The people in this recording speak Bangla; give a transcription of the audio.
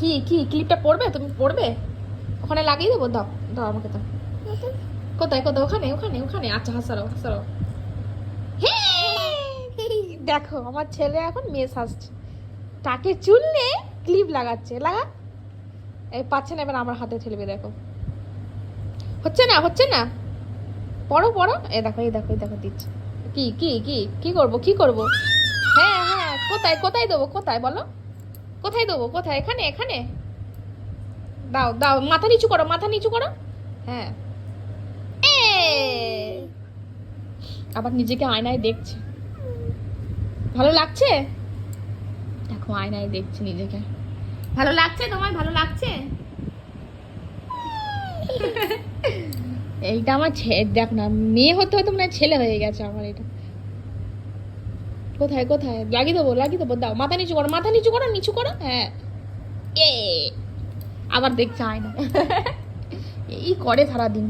কি কি ক্লিপটা পড়বে? তুমি পড়বে? ওখানে লাগিয়ে দেবো। দাও দাও আমাকে দাও। কোথায় কোথায়? ওখানে ওখানে ওখানে। আচ্ছা হাসারো হাসারো। দেখো আমার ছেলে এখন মেয়ে সাজছে, টাকে চুল নিয়ে ক্লিপ লাগাচ্ছে। লাগা। এই পাচ্ছে না, এবার আমার হাতে ঠেলবে। দেখো হচ্ছে না হচ্ছে না। পড়ো পড়ো। এই দেখো এই দেখো এই দেখো দিচ্ছে। কি কি কি কি করবো কি করবো? হ্যাঁ হ্যাঁ, কোথায় কোথায় দেবো? কোথায় বলো? কোথায় দেবো? কোথায়? এখানে এখানে। দাও দাও, মাথা নিচু করো মাথা নিচু করো। হ্যাঁ। এ আবার নিজেকে আয়নায় দেখছে। ভালো লাগছে? দেখো আয়নায় দেখছে নিজেকে। ভালো লাগছে তোমার? ভালো লাগছে? এইটা আমার দেখ না, মেয়ে হতে হতে মনে হয় ছেলে হয়ে গেছে আমার এটা। কোথায় কোথায়? লাগিয়ে দেবো। দাও মাথা নিচু করো মাথা নিচু করো নিচু করো। হ্যাঁ। এ আবার দেখছে আয়না। এই করে সারাদিন।